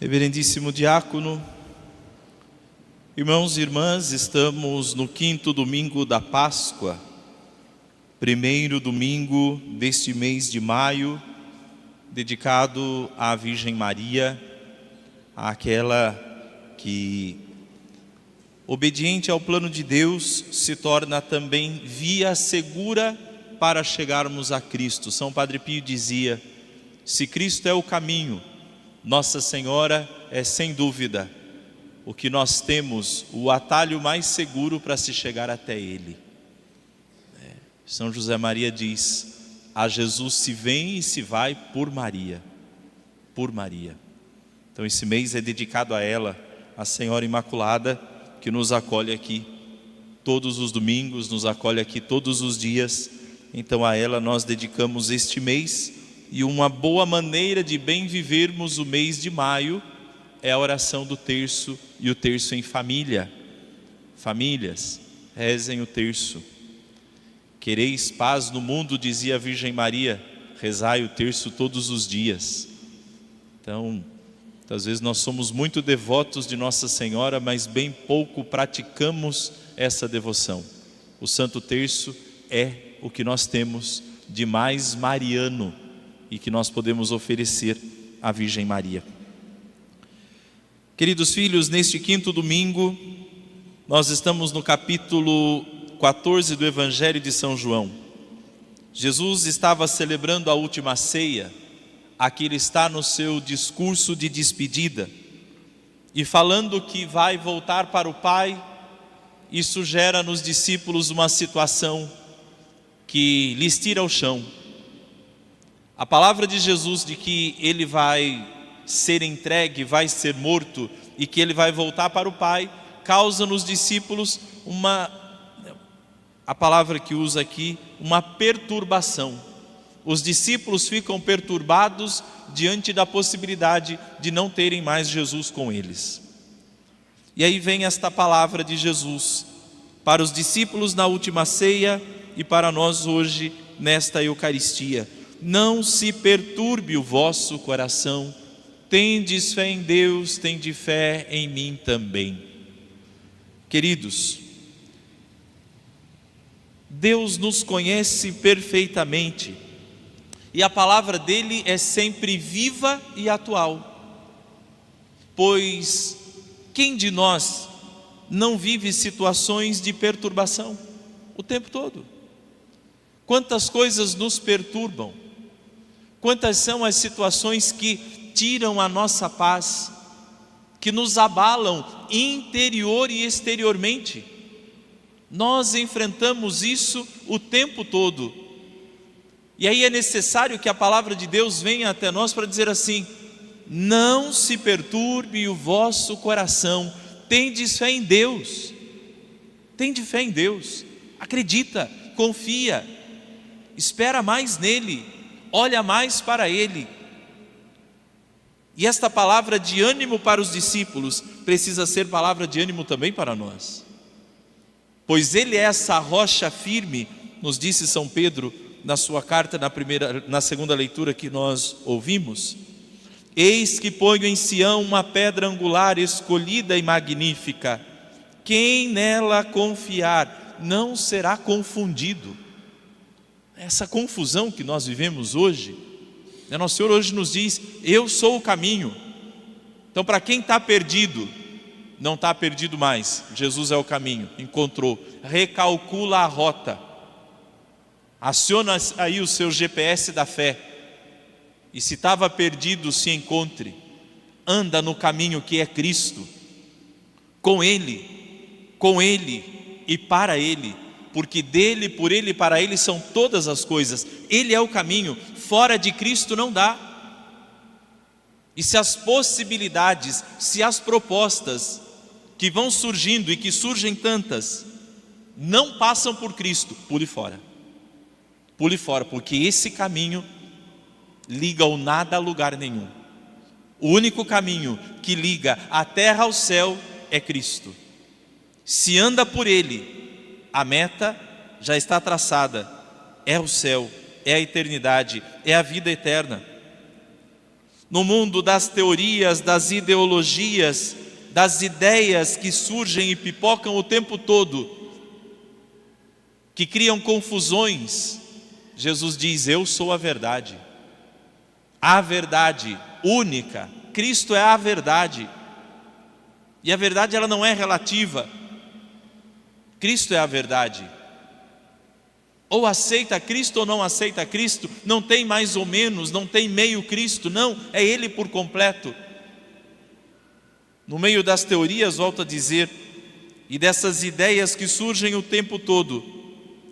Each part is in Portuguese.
Reverendíssimo diácono, irmãos e irmãs, estamos no 5º domingo da Páscoa, primeiro domingo deste mês de maio, dedicado à Virgem Maria, àquela que, obediente ao plano de Deus, se torna também via segura para chegarmos a Cristo. São Padre Pio dizia: se Cristo é o caminho, Nossa Senhora é sem dúvida o que nós temos, o atalho mais seguro para se chegar até Ele. São José Maria diz: a Jesus se vem e se vai por Maria, por Maria. Então esse mês é dedicado a ela, a Senhora Imaculada, que nos acolhe aqui todos os domingos, nos acolhe aqui todos os dias. Então a ela nós dedicamos este mês. E uma boa maneira de bem vivermos o mês de maio é a oração do terço e o terço em família. Famílias, rezem o terço. Quereis paz no mundo, dizia a Virgem Maria, rezai o terço todos os dias. Então, às vezes nós somos muito devotos de Nossa Senhora, mas bem pouco praticamos essa devoção. O Santo Terço é o que nós temos de mais mariano e que nós podemos oferecer à Virgem Maria. Queridos filhos, neste 5º domingo, nós estamos no capítulo 14 do Evangelho de São João. Jesus estava celebrando a última ceia. Aqui ele está no seu discurso de despedida e falando que vai voltar para o Pai. Isso gera nos discípulos uma situação que lhes tira o chão. A palavra de Jesus de que ele vai ser entregue, vai ser morto e que ele vai voltar para o Pai, causa nos discípulos a palavra que usa aqui, uma perturbação. Os discípulos ficam perturbados diante da possibilidade de não terem mais Jesus com eles. E aí vem esta palavra de Jesus para os discípulos na última ceia e para nós hoje nesta Eucaristia: não se perturbe o vosso coração, tendes fé em Deus, tende fé em mim também. Queridos, Deus nos conhece perfeitamente e a palavra dele é sempre viva e atual, pois quem de nós não vive situações de perturbação o tempo todo? Quantas coisas nos perturbam, quantas são as situações que tiram a nossa paz, que nos abalam interior e exteriormente. Nós enfrentamos isso o tempo todo. E aí é necessário que a palavra de Deus venha até nós para dizer assim: não se perturbe o vosso coração, tendes fé em Deus. Tende fé em Deus, acredita, confia, espera mais nele, olha mais para ele. E esta palavra de ânimo para os discípulos precisa ser palavra de ânimo também para nós, pois ele é essa rocha firme, nos disse São Pedro na sua carta, na segunda leitura que nós ouvimos: eis que ponho em Sião uma pedra angular escolhida e magnífica, quem nela confiar não será confundido. Essa confusão que nós vivemos hoje, Nosso Senhor hoje nos diz: eu sou o caminho. Então, para quem está perdido, não está perdido mais, Jesus é o caminho, encontrou. Recalcula a rota, aciona aí o seu GPS da fé, e se estava perdido, se encontre, anda no caminho que é Cristo, com Ele e para Ele, porque dele, por Ele e para Ele são todas as coisas. Ele é o caminho, fora de Cristo não dá. E se as possibilidades, se as propostas que vão surgindo e que surgem tantas, não passam por Cristo, pule fora, porque esse caminho liga o nada a lugar nenhum. O único caminho que liga a terra ao céu é Cristo. Se anda por Ele, a meta já está traçada, é o céu, é a eternidade, é a vida eterna. No mundo das teorias, das ideologias, das ideias que surgem e pipocam o tempo todo, que criam confusões, Jesus diz: eu sou a verdade única. Cristo é a verdade, e a verdade ela não é relativa. Cristo é a verdade. Ou aceita Cristo ou não aceita Cristo. Não tem mais ou menos, não tem meio Cristo, não, é Ele por completo. No meio das teorias, volto a dizer, e dessas ideias que surgem o tempo todo,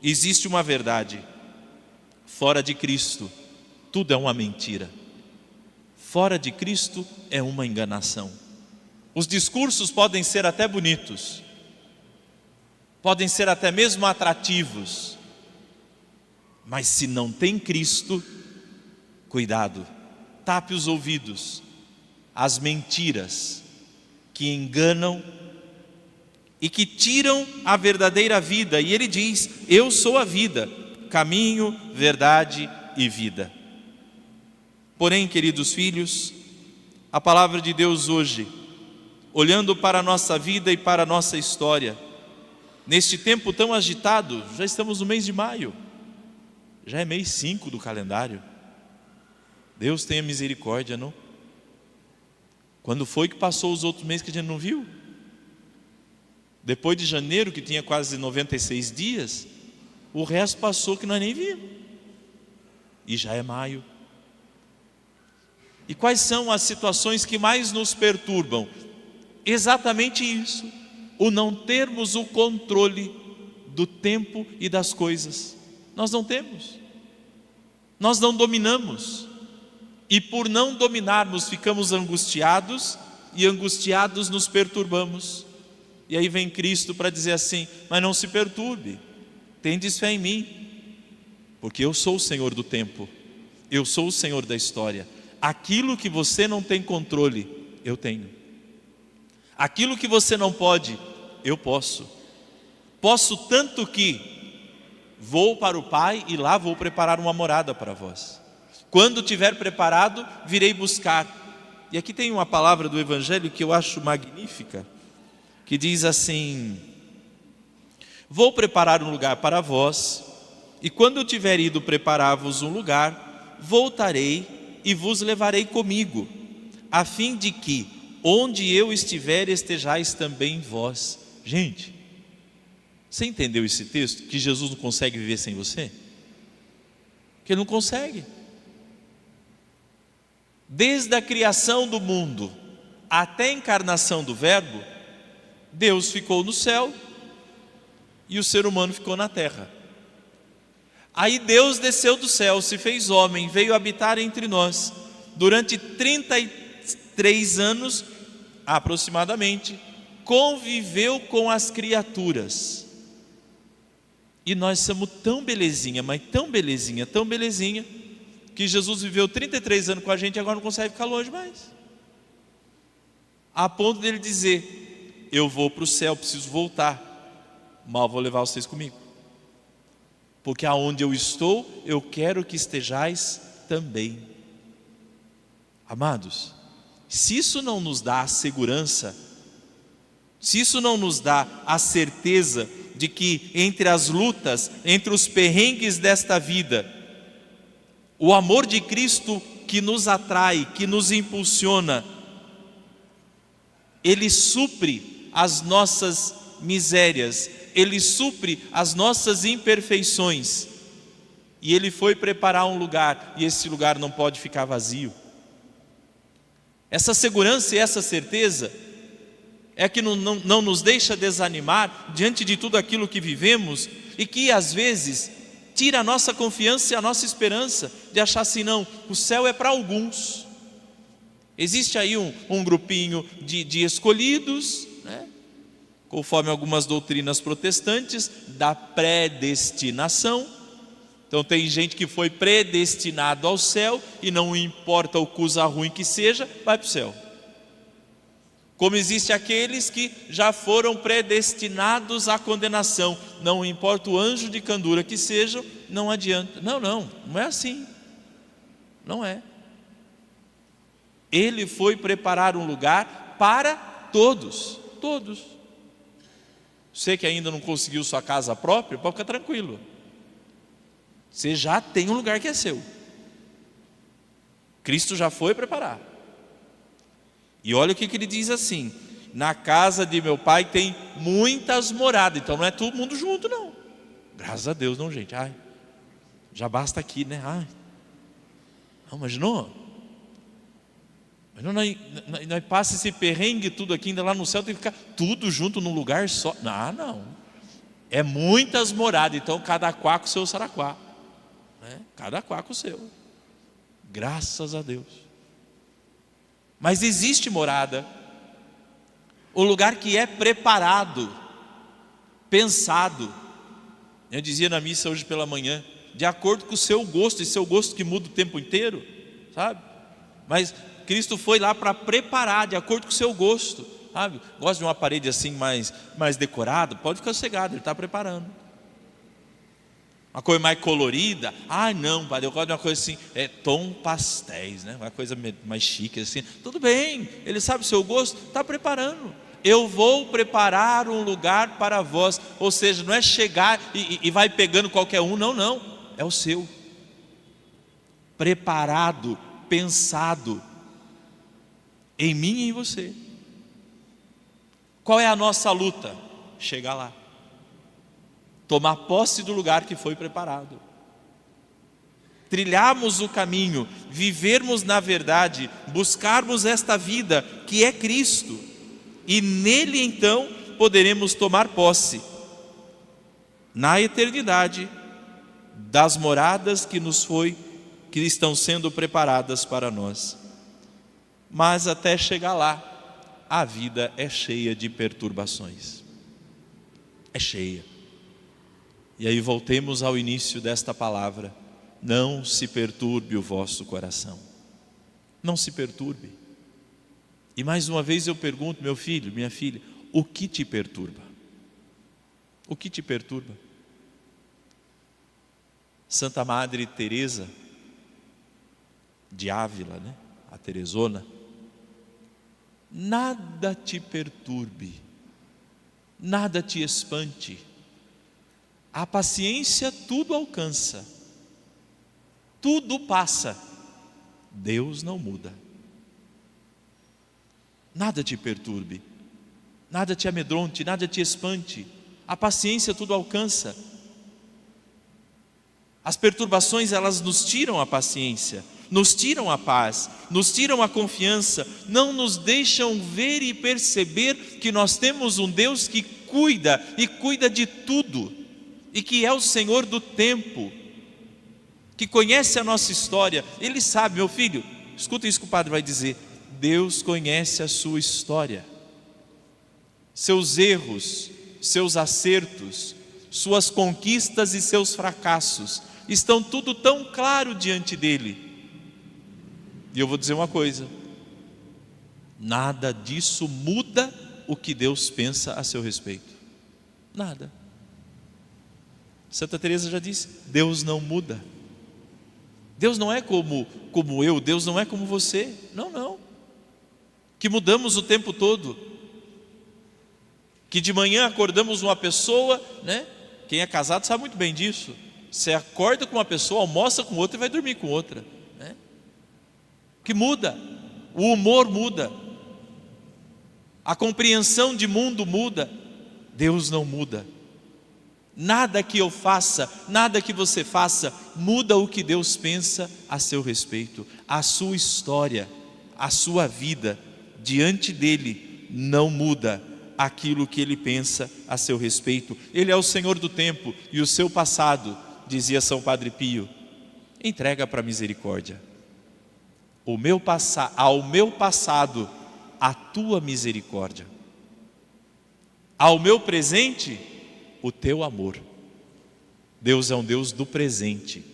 existe uma verdade: fora de Cristo, tudo é uma mentira. Fora de Cristo é uma enganação. Os discursos podem ser até bonitos, podem ser até mesmo atrativos, mas se não tem Cristo, cuidado, tape os ouvidos às mentiras que enganam e que tiram a verdadeira vida. E ele diz: eu sou a vida, caminho, verdade e vida. Porém, queridos filhos, a palavra de Deus hoje, olhando para a nossa vida e para a nossa história, neste tempo tão agitado, já estamos no mês de maio, já é mês 5 do calendário. Deus tenha misericórdia, não? Quando foi que passou os outros meses que a gente não viu? Depois de janeiro, que tinha quase 96 dias, o resto passou que nós nem vimos. E já é maio. E quais são as situações que mais nos perturbam? Exatamente isso: o não termos o controle do tempo e das coisas. Nós não temos, nós não dominamos, e por não dominarmos ficamos angustiados, e angustiados nos perturbamos. E aí vem Cristo para dizer assim: mas não se perturbe, tendes fé em mim, porque eu sou o Senhor do tempo, eu sou o Senhor da história. Aquilo que você não tem controle, eu tenho. Aquilo que você não pode, eu posso. Posso tanto que vou para o Pai e lá vou preparar uma morada para vós. Quando tiver preparado, virei buscar. E aqui tem uma palavra do Evangelho que eu acho magnífica, que diz assim: vou preparar um lugar para vós, e quando eu tiver ido preparar-vos um lugar, voltarei e vos levarei comigo, a fim de que, onde eu estiver, estejais também vós. Gente, você entendeu esse texto? Que Jesus não consegue viver sem você? Que Ele não consegue. Desde a criação do mundo até a encarnação do Verbo, Deus ficou no céu e o ser humano ficou na terra. Aí Deus desceu do céu, se fez homem, veio habitar entre nós. Durante 33 anos, aproximadamente, conviveu com as criaturas. E nós somos tão belezinha, mas tão belezinha, que Jesus viveu 33 anos com a gente e agora não consegue ficar longe mais. A ponto dele dizer: eu vou para o céu, preciso voltar, mal vou levar vocês comigo, porque aonde eu estou, eu quero que estejais também. Amados, se isso não nos dá a segurança, se isso não nos dá a certeza de que entre as lutas, entre os perrengues desta vida, o amor de Cristo que nos atrai, que nos impulsiona, Ele supre as nossas misérias, Ele supre as nossas imperfeições, e Ele foi preparar um lugar, e esse lugar não pode ficar vazio. Essa segurança e essa certeza é que não nos deixa desanimar diante de tudo aquilo que vivemos, e que às vezes tira a nossa confiança e a nossa esperança, de achar assim: não, o céu é para alguns. Existe aí um grupinho de escolhidos, né? Conforme algumas doutrinas protestantes, da predestinação. Então tem gente que foi predestinado ao céu, e não importa o coisa ruim que seja, vai para o céu. Como existe aqueles que já foram predestinados à condenação, não importa o anjo de candura que sejam, não adianta. Não é assim, não é. Ele foi preparar um lugar para todos, todos. Você que ainda não conseguiu sua casa própria, pode ficar tranquilo. Você já tem um lugar que é seu. Cristo já foi preparar. E olha o que ele diz assim: na casa de meu pai tem muitas moradas. Então não é todo mundo junto, não. Graças a Deus, não, gente. Ai, já basta aqui, né? Ai, não, imaginou? Nós passa esse perrengue tudo aqui, ainda lá no céu tem que ficar tudo junto num lugar só. Não. É muitas moradas, então cada quá com o seu saraquá, né? Cada quá com o seu. Graças a Deus. Mas existe morada, o lugar que é preparado, pensado. Eu dizia na missa hoje pela manhã, de acordo com o seu gosto, e seu gosto que muda o tempo inteiro, sabe? Mas Cristo foi lá para preparar, de acordo com o seu gosto, sabe? Gosta de uma parede assim mais decorada? Pode ficar sossegado, Ele está preparando. Uma coisa mais colorida? Não, padre, eu gosto de uma coisa assim, tom pastéis, né? Uma coisa mais chique assim. Tudo bem, Ele sabe o seu gosto, está preparando. Eu vou preparar um lugar para vós. Ou seja, não é chegar e vai pegando qualquer um, não, é o seu. Preparado, pensado em mim e em você. Qual é a nossa luta? Chegar lá, tomar posse do lugar que foi preparado, trilharmos o caminho, vivermos na verdade, buscarmos esta vida que é Cristo, e nele então poderemos tomar posse na eternidade das moradas que estão sendo preparadas para nós. Mas até chegar lá, a vida é cheia de perturbações. É cheia. E aí voltemos ao início desta palavra: não se perturbe o vosso coração. Não se perturbe. E mais uma vez eu pergunto, meu filho, minha filha, o que te perturba? O que te perturba? Santa Madre Teresa de Ávila, né? A Teresona: nada te perturbe, nada te espante, a paciência tudo alcança, tudo passa, Deus não muda. Nada te perturbe, nada te amedronte, nada te espante, a paciência tudo alcança. As perturbações, elas nos tiram a paciência, nos tiram a paz, nos tiram a confiança, não nos deixam ver e perceber que nós temos um Deus que cuida e cuida de tudo, e que é o Senhor do tempo, que conhece a nossa história. Ele sabe, meu filho, escuta isso que o padre vai dizer: Deus conhece a sua história, seus erros, seus acertos, suas conquistas e seus fracassos, estão tudo tão claro diante dele. E eu vou dizer uma coisa: nada disso muda o que Deus pensa a seu respeito. Nada. Santa Teresa já disse: Deus não muda. Deus não é como eu, Deus não é como você. Não. Que mudamos o tempo todo. Que de manhã acordamos uma pessoa, né? Quem é casado sabe muito bem disso. Você acorda com uma pessoa, almoça com outra e vai dormir com outra, né? Que muda, o humor muda, a compreensão de mundo muda. Deus não muda. Nada que eu faça, nada que você faça muda o que Deus pensa a seu respeito. A sua história, a sua vida diante dele não muda aquilo que ele pensa a seu respeito. Ele é o Senhor do tempo, e o seu passado, dizia São Padre Pio, entrega para a misericórdia. Ao meu passado, a tua misericórdia. Ao meu presente, o teu amor. Deus é um Deus do presente,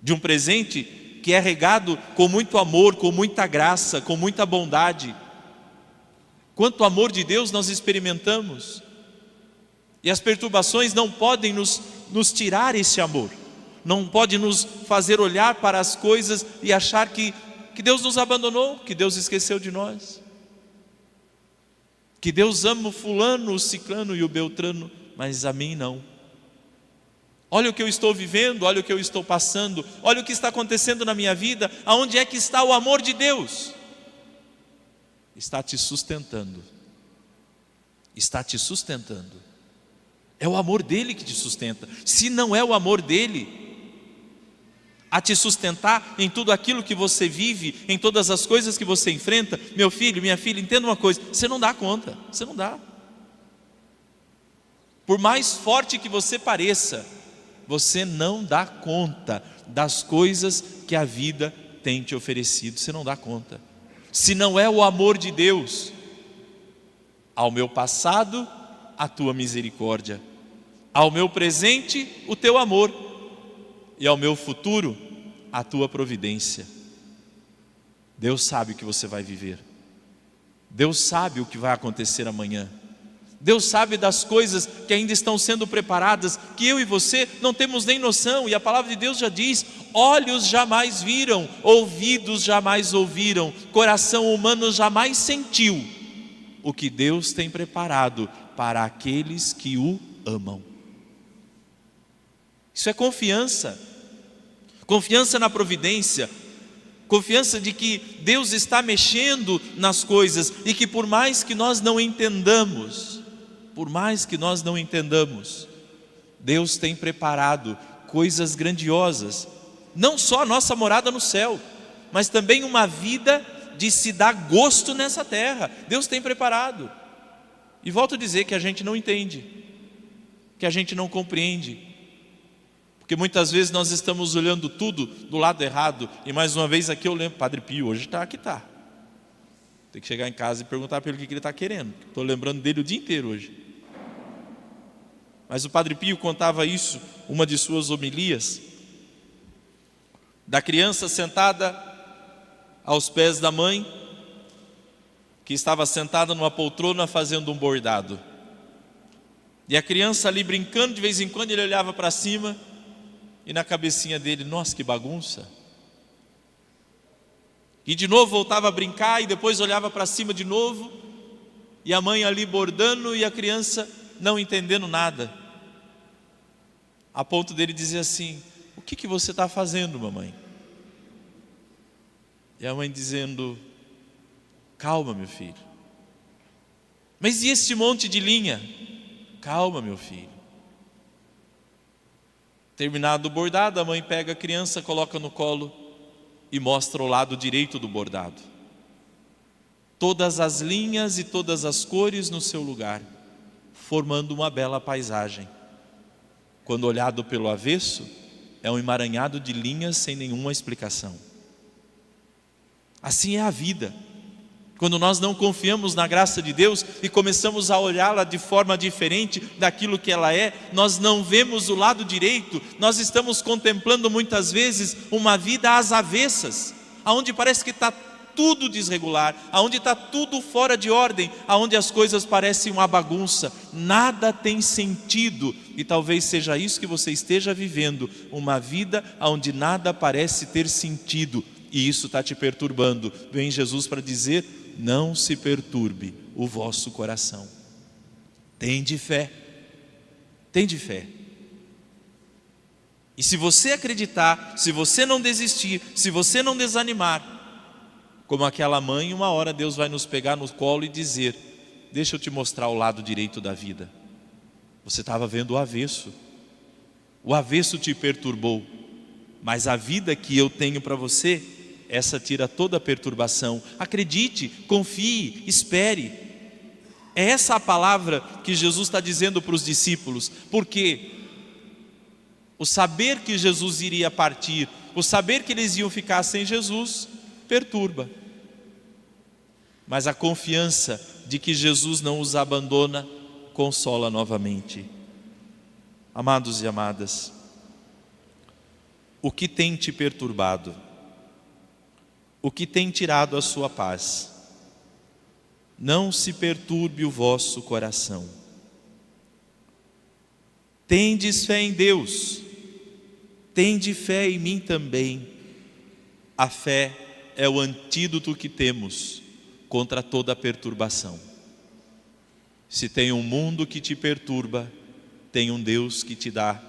de um presente que é regado com muito amor, com muita graça, com muita bondade. Quanto amor de Deus nós experimentamos, e as perturbações não podem nos tirar esse amor, não pode nos fazer olhar para as coisas e achar que que Deus nos abandonou, que Deus esqueceu de nós, que Deus ama o fulano, o ciclano e o beltrano, mas a mim não. Olha o que eu estou vivendo, olha o que eu estou passando, olha o que está acontecendo na minha vida. Aonde é que está o amor de Deus? Está te sustentando. Está te sustentando. É o amor dele que te sustenta. Se não é o amor dele a te sustentar em tudo aquilo que você vive, em todas as coisas que você enfrenta, meu filho, minha filha, entenda uma coisa: você não dá conta, você não dá. Por mais forte que você pareça, você não dá conta das coisas que a vida tem te oferecido, você não dá conta. Se não é o amor de Deus, ao meu passado, a tua misericórdia, ao meu presente, o teu amor, e ao meu futuro, a tua providência. Deus sabe o que você vai viver, Deus sabe o que vai acontecer amanhã, Deus sabe das coisas que ainda estão sendo preparadas, que eu e você não temos nem noção. E a palavra de Deus já diz: olhos jamais viram, ouvidos jamais ouviram, coração humano jamais sentiu o que Deus tem preparado para aqueles que o amam. Isso é confiança, confiança na providência, confiança de que Deus está mexendo nas coisas e que por mais que nós não entendamos, Deus tem preparado coisas grandiosas, não só a nossa morada no céu, mas também uma vida de se dar gosto nessa terra. Deus tem preparado. E volto a dizer que a gente não entende, que a gente não compreende, porque muitas vezes nós estamos olhando tudo do lado errado. E mais uma vez aqui eu lembro, Padre Pio hoje está aqui, está. Tem que chegar em casa e perguntar para ele o que ele está querendo. Estou lembrando dele o dia inteiro hoje. Mas o Padre Pio contava isso, uma de suas homilias, da criança sentada aos pés da mãe, que estava sentada numa poltrona fazendo um bordado. E a criança ali brincando, de vez em quando ele olhava para cima, e na cabecinha dele: nossa, que bagunça. E de novo voltava a brincar, e depois olhava para cima de novo, e a mãe ali bordando, e a criança não entendendo nada, a ponto dele dizer assim: o que você está fazendo, mamãe? E a mãe dizendo: calma, meu filho. Mas e esse monte de linha? Calma, meu filho. Terminado o bordado, a mãe pega a criança, coloca no colo e mostra o lado direito do bordado. Todas as linhas e todas as cores no seu lugar, formando uma bela paisagem. Quando olhado pelo avesso, é um emaranhado de linhas sem nenhuma explicação. Assim é a vida. Quando nós não confiamos na graça de Deus e começamos a olhá-la de forma diferente daquilo que ela é, nós não vemos o lado direito, nós estamos contemplando muitas vezes uma vida às avessas, aonde parece que está tudo desregular, aonde está tudo fora de ordem, aonde as coisas parecem uma bagunça, nada tem sentido. E talvez seja isso que você esteja vivendo, uma vida onde nada parece ter sentido, e isso está te perturbando. Vem Jesus para dizer: não se perturbe o vosso coração. Tende fé, tende fé. E se você acreditar, se você não desistir, se você não desanimar, como aquela mãe, uma hora Deus vai nos pegar no colo e dizer: deixa eu te mostrar o lado direito da vida. Você estava vendo o avesso te perturbou, mas a vida que eu tenho para você, essa tira toda a perturbação. Acredite, confie, espere. É essa a palavra que Jesus está dizendo para os discípulos, porque o saber que Jesus iria partir, o saber que eles iam ficar sem Jesus, perturba. Mas a confiança de que Jesus não os abandona, consola novamente. Amados e amadas, o que tem te perturbado? O que tem tirado a sua paz? Não se perturbe o vosso coração. Tendes fé em Deus, tende fé em mim também. A fé é o antídoto que temos contra toda perturbação. Se tem um mundo que te perturba, tem um Deus que te dá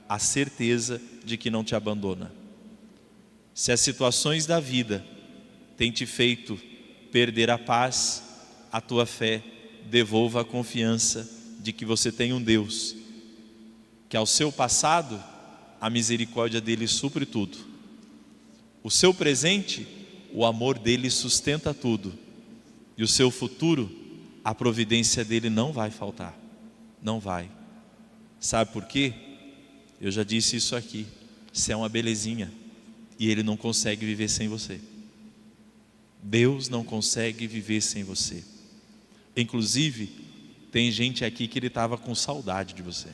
a certeza de que não te abandona. Se as situações da vida têm te feito perder a paz, a tua fé, devolva a confiança de que você tem um Deus que ao seu passado, a misericórdia dele supre tudo. O seu presente, o amor dele sustenta tudo. E o seu futuro, a providência dele não vai faltar. Não vai. Sabe por quê? Eu já disse isso aqui. Você é uma belezinha e ele não consegue viver sem você. Deus não consegue viver sem você. Inclusive, tem gente aqui que ele estava com saudade de você.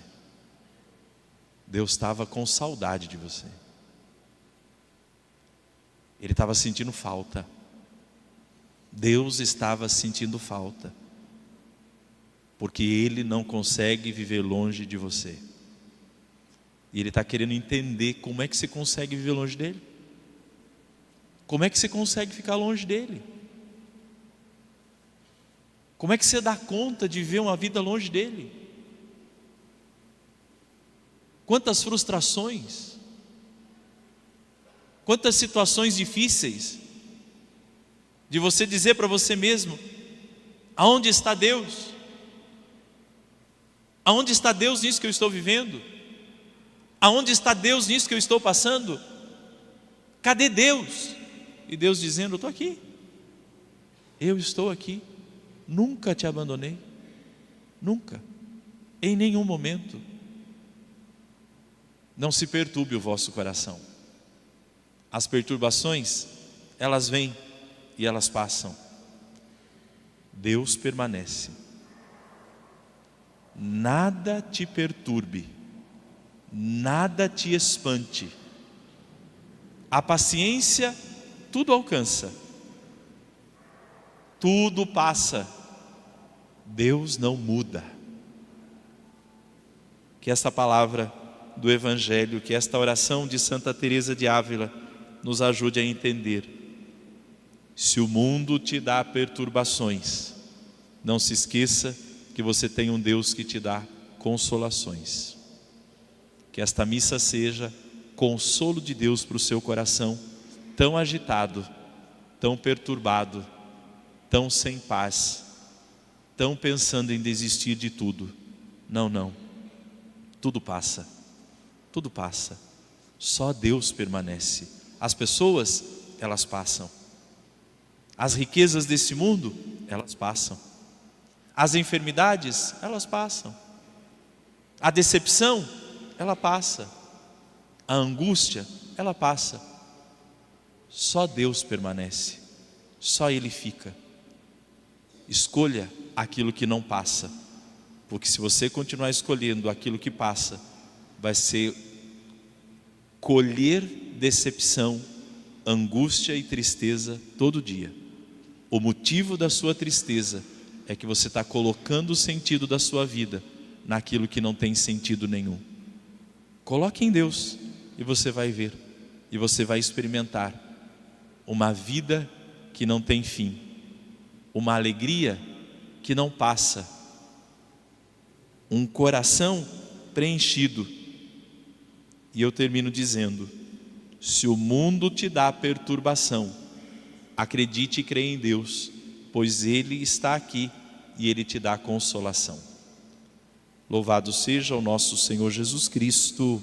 Deus estava com saudade de você. Ele estava sentindo falta. Deus estava sentindo falta. Porque Ele não consegue viver longe de você. E Ele está querendo entender como é que você consegue viver longe dEle. Como é que você consegue ficar longe dEle? Como é que você dá conta de viver uma vida longe dEle? Quantas frustrações, quantas situações difíceis, de você dizer para você mesmo: aonde está Deus? Aonde está Deus nisso que eu estou vivendo? Aonde está Deus nisso que eu estou passando? Cadê Deus? E Deus dizendo: eu estou aqui, eu estou aqui, nunca te abandonei, nunca, em nenhum momento. Não se perturbe o vosso coração. As perturbações, elas vêm e elas passam. Deus permanece. Nada te perturbe, nada te espante. A paciência tudo alcança, tudo passa. Deus não muda. Que essa palavra do Evangelho, que esta oração de Santa Teresa de Ávila nos ajude a entender. Se o mundo te dá perturbações, não se esqueça que você tem um Deus que te dá consolações. Que esta missa seja consolo de Deus para o seu coração, tão agitado, tão perturbado, tão sem paz, tão pensando em desistir de tudo. Não, não, tudo passa. Tudo passa, só Deus permanece. As pessoas, elas passam. As riquezas desse mundo, elas passam. As enfermidades, elas passam. A decepção, ela passa. A angústia, ela passa. Só Deus permanece, só Ele fica. Escolha aquilo que não passa, porque se você continuar escolhendo aquilo que passa, vai ser colher decepção, angústia e tristeza todo dia. O motivo da sua tristeza é que você está colocando o sentido da sua vida naquilo que não tem sentido nenhum. Coloque em Deus e você vai ver, e você vai experimentar uma vida que não tem fim, uma alegria que não passa, um coração preenchido. E eu termino dizendo: se o mundo te dá perturbação, acredite e creia em Deus, pois Ele está aqui e Ele te dá consolação. Louvado seja o nosso Senhor Jesus Cristo.